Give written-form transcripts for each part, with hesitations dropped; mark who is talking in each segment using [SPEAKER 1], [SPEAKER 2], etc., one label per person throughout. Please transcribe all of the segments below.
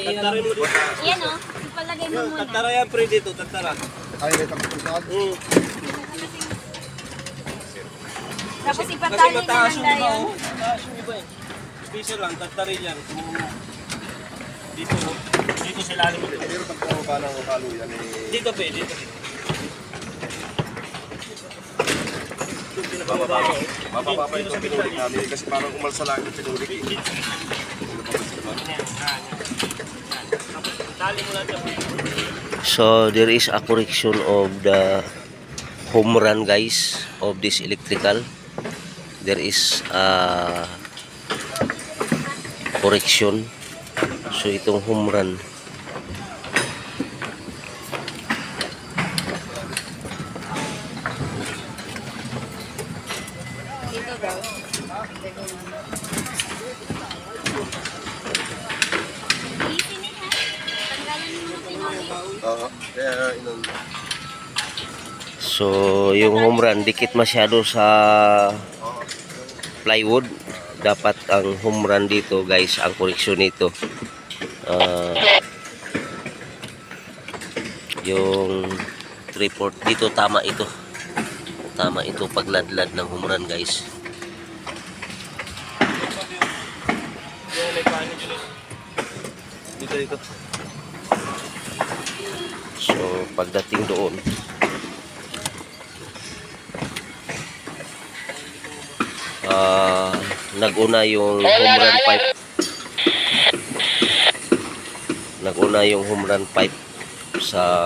[SPEAKER 1] Tatarin mo dito.
[SPEAKER 2] Yan o, ipalagay mo muna.
[SPEAKER 1] Tatara yan, pre, dito. Tatara.
[SPEAKER 3] Ay, may kapatid.
[SPEAKER 2] Tapos
[SPEAKER 1] Kasi
[SPEAKER 2] ipatali na
[SPEAKER 1] mataas
[SPEAKER 2] ng
[SPEAKER 1] yung iba,
[SPEAKER 2] dayon.
[SPEAKER 1] oh. Mataas yung iba eh. Piso lang, tatarin yan. Dito, oh. Dito sa ilalim mo.
[SPEAKER 3] Pero pag pumaba ng halo yan eh.
[SPEAKER 1] Dito, pe, dito.
[SPEAKER 3] Mababa pa ito pinulik namin kasi parang umalsa lang yung pinulik.
[SPEAKER 4] So there is a correction of the home run, guys, of this electrical. There is a correction. So itong home run,
[SPEAKER 2] Dito daw. Easy ni ha. Tanggalan mo yung tinoli.
[SPEAKER 3] Oo, kaya inon.
[SPEAKER 4] so yung home run dikit masyado sa plywood. Dapat ang home run dito, guys, ang correction nito, yung 3/4 dito, tama ito pagladlad ng home run, guys.
[SPEAKER 1] Dito.
[SPEAKER 4] So pagdating doon, naguna yung home run pipe. Naguna yung home run pipe sa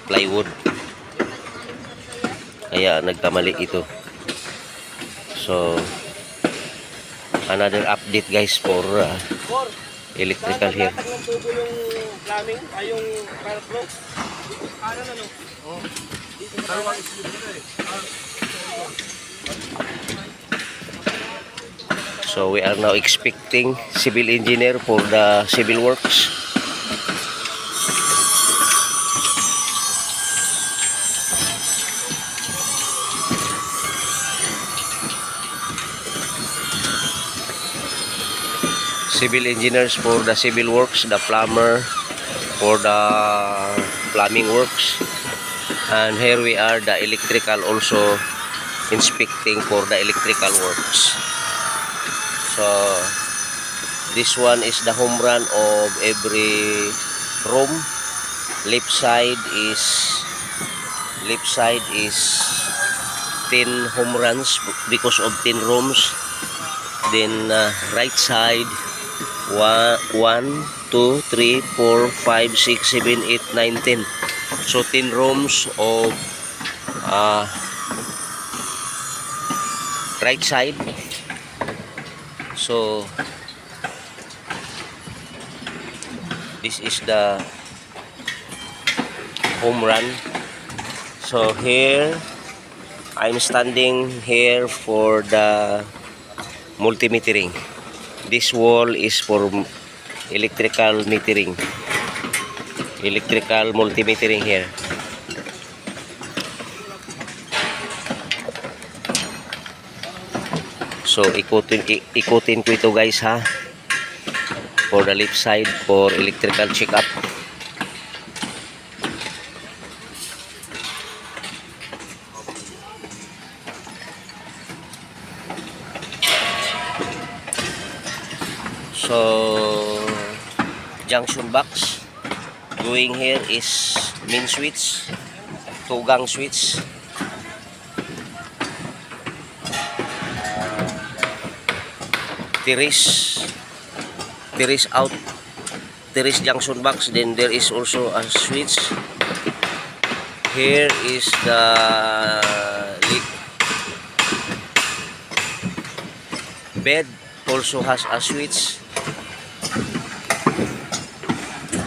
[SPEAKER 4] plywood. Kaya nagkamali ito. So another update, guys, for electrical here.
[SPEAKER 1] Tatag ng tubo yung plumbing, ay yung fire flow. Kanan ano? Oo. Dito sa kanan.
[SPEAKER 4] So we are now expecting civil engineer for the civil works. Civil engineers for the civil works, the plumber for the plumbing works, and here we are, the electrical also inspecting for the electrical works. So this one is the home run of every room. Left side is 10 home runs because of 10 rooms. Then right side 1, 2, 3, 4, 5, 6, 7, 8, 9, 10. So 10 rooms of right side. So this is the home run. So here I'm standing here for the multimetering. This wall is for electrical metering, electrical multimetering here. So ikutin ko ito, guys, ha, for the left side for electrical check-up. So junction box going here is main switch, tugang switch. There is out, there is junction box, then there is also a switch. Here is the bed, also has a switch.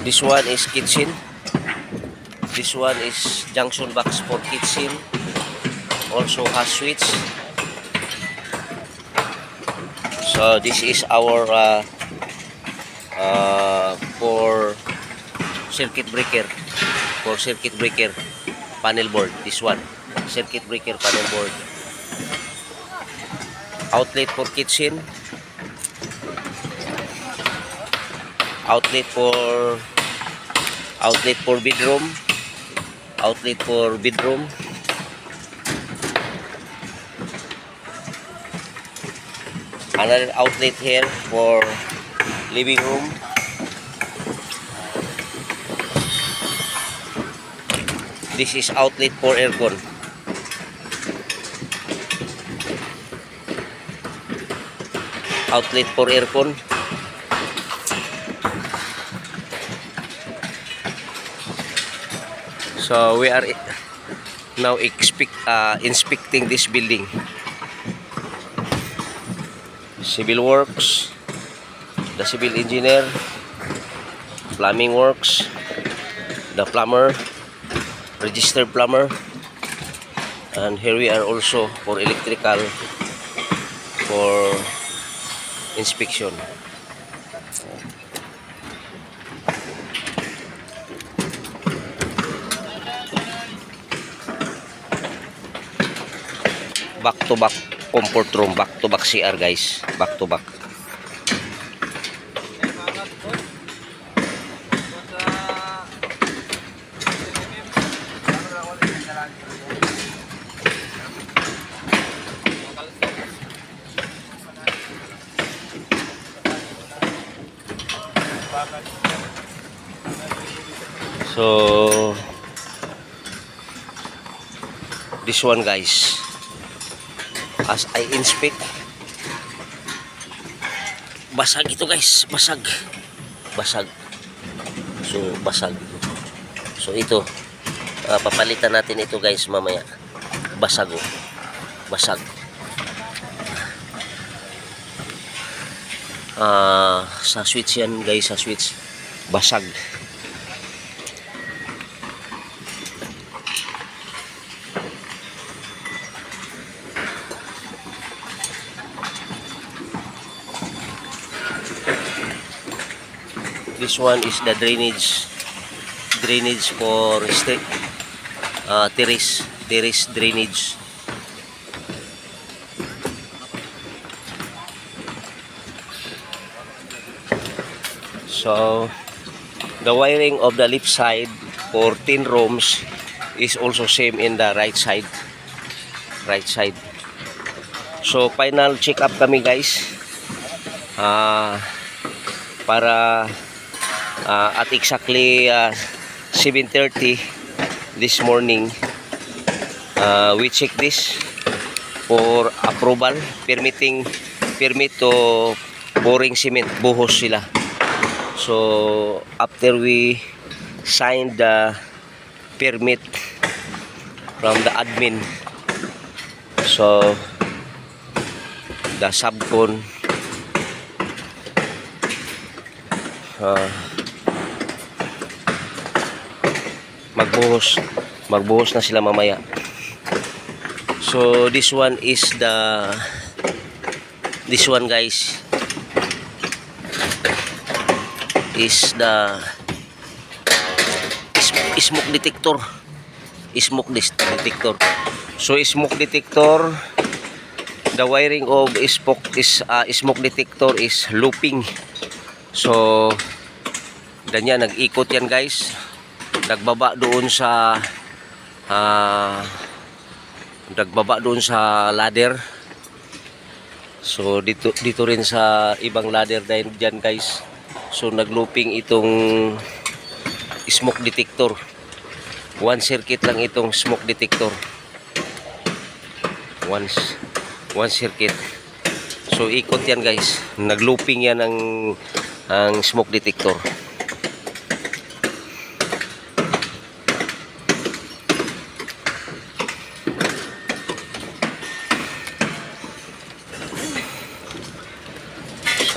[SPEAKER 4] This one is kitchen. This one is junction box for kitchen, also has switch. So this is our for circuit breaker, panel board. This one, circuit breaker panel board. Outlet for kitchen. outlet for bedroom, another outlet here for living room, this is outlet for aircon, so we are now inspecting this building. Civil works, the civil engineer, plumbing works, the plumber, registered plumber, and here we are also for electrical for inspection. Back to back comfort room, back to back CR guys, back to back. So this one guys, as I inspect, basag ito guys, basag, so basag, so ito papalitan natin ito guys mamaya. Basag, sa switch yan guys, sa switch basag. This one is the drainage for terrace drainage. So the wiring of the left side for 10 rooms is also same in the right side. So final check up kami guys, para at exactly 7:30 this morning, we check this for approval, permit to pouring cement, buhos sila. So after we signed the permit from the admin, so the subcon magbuhos na sila mamaya. So this one guys is the smoke detector. So smoke detector, the wiring of smoke detector is looping. So ganyan, nag-ikot yan guys, nagbaba doon sa ladder. So dito rin sa ibang ladder dyan guys. So naglooping itong smoke detector. One circuit lang itong smoke detector. One circuit. So ikot yan guys. Naglooping yan ang smoke detector.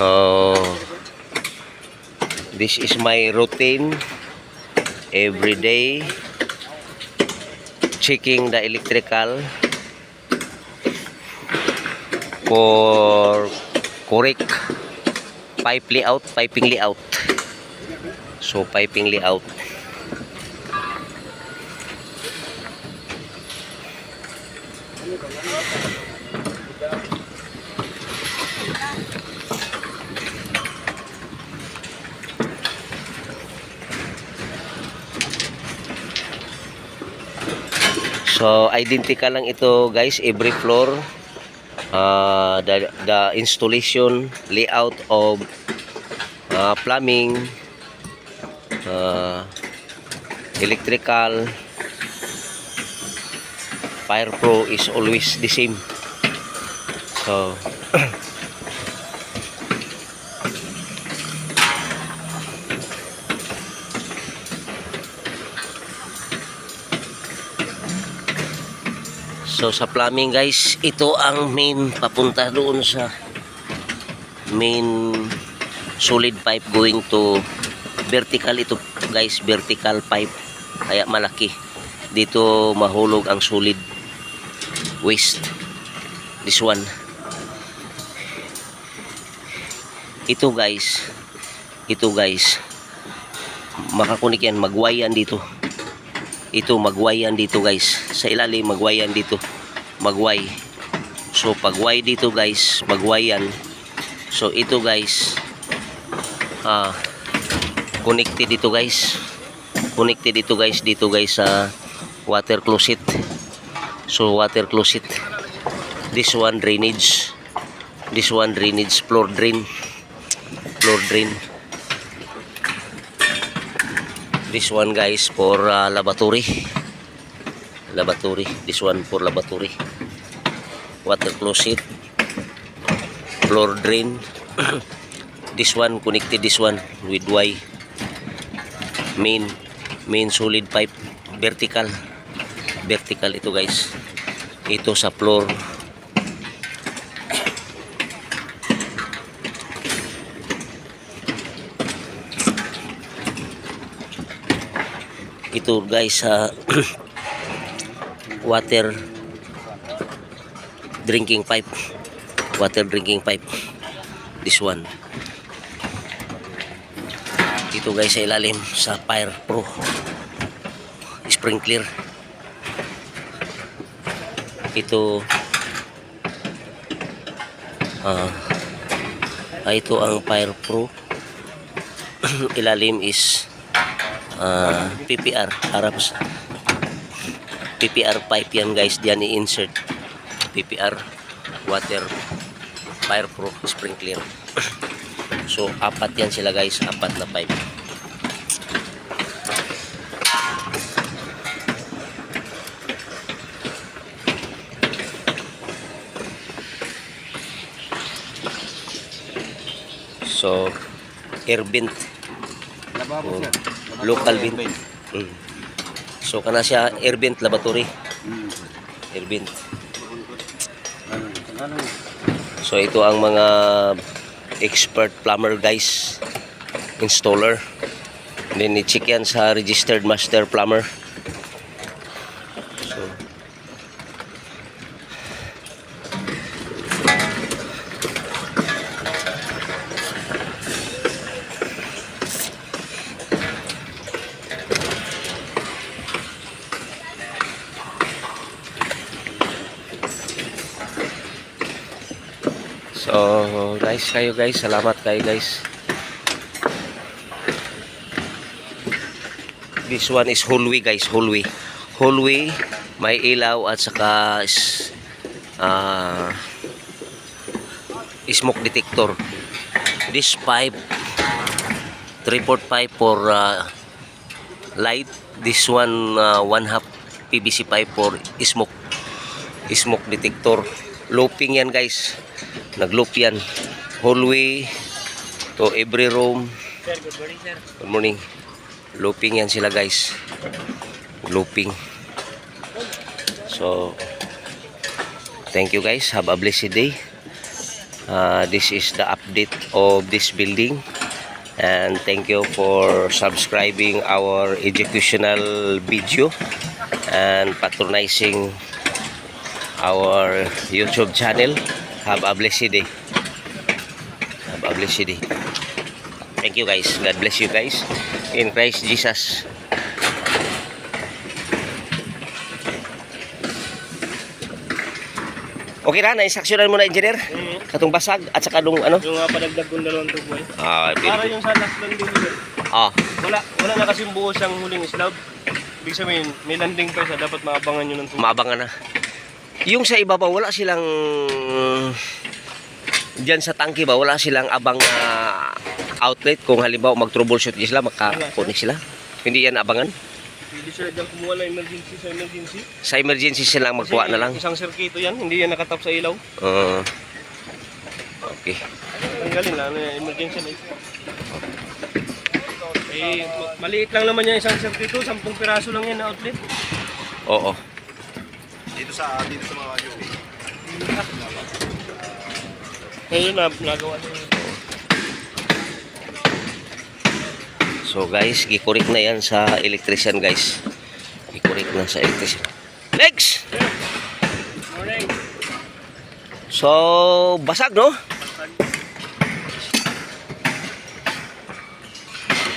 [SPEAKER 4] So this is my routine every day, checking the electrical for correct piping layout. So piping layout. So identical lang ito guys, every floor. The installation, layout of plumbing, electrical, Fire Pro is always the same. So so sa plumbing guys, ito ang main papunta doon sa main solid pipe going to vertical. Ito guys, vertical pipe, kaya malaki dito mahulog ang solid waste. This one, ito guys makakunik yan, magwayan dito. Ito magwayan dito guys, sa ilalim magwayan dito, magway. So pagway dito guys, magwayan. So ito guys, connected dito guys, dito guys sa water closet. So water closet, this one drainage, floor drain. This one guys for lavatory. This one for lavatory. Water closet, floor drain. This one connected, this one with Y. Main solid pipe, vertical ito guys. Ito sa floor. Ito guys sa water drinking pipe, this one. Ito guys sa ilalim sa Fire Pro sprinkler. Ito ito ang Fire Pro. Ilalim is PPR, harap sa PPR pipe yan guys, diyan i-insert PPR water Fire Pro sprinkler. So apat yan sila guys, apat na pipe. So air vent, local vent. So kana siya air vent lavatory. Air vent. So ito ang mga expert plumber guys, installer. Then i-check yan sa registered master plumber. So guys, salamat kayo guys. This one is hallway guys, hallway, may ilaw at saka smoke detector. This pipe, 3/4 pipe for light. This one 1/2 PVC pipe for smoke detector. Looping yan guys, nagloop yan. Hallway to every room.
[SPEAKER 1] Sir, good morning sir.
[SPEAKER 4] Good morning. Looping yan sila guys, looping. So thank you guys, have a blessed day. This is the update of this building, and thank you for subscribing our educational video and patronizing our YouTube channel. Have a blessed day. Have a blessed day. Thank you guys. God bless you guys in Christ Jesus. Okay na, na-instructionan mo na engineer? Katong basag at saka nung ano?
[SPEAKER 1] Yung padagdag kong dalawang tuboy.
[SPEAKER 4] Ah,
[SPEAKER 1] Para yung sa last lang din yun.
[SPEAKER 4] Ah,
[SPEAKER 1] Wala na kasing buo siyang huling slab. Ibig sabihin, may landing pa isa, dapat maabangan nyo ng tubig.
[SPEAKER 4] Maabangan na. Yung sa iba ba, wala silang diyan sa tangke ba, wala silang abang outlet kung halimbawa mag-troubleshoot sila, makakunik sila. Hindi yan abangan.
[SPEAKER 1] Pwede sila dyan kumuha ng emergency sa emergency.
[SPEAKER 4] Sa emergency sila magkuha na lang.
[SPEAKER 1] Isang sirkito yan, hindi yan nakatap sa ilaw.
[SPEAKER 4] Okay.
[SPEAKER 1] Tanggalin lang, emergency light. Eh, maliit lang naman yan isang sirkito, 10 piraso lang yan na outlet.
[SPEAKER 4] Oo.
[SPEAKER 3] Dito sa mga UA.
[SPEAKER 1] Ngayon nagawa nyo.
[SPEAKER 4] So guys, gikurik na yan sa electrician guys. Gikurik na sa electrician. Next!
[SPEAKER 1] Morning!
[SPEAKER 4] So, basag no?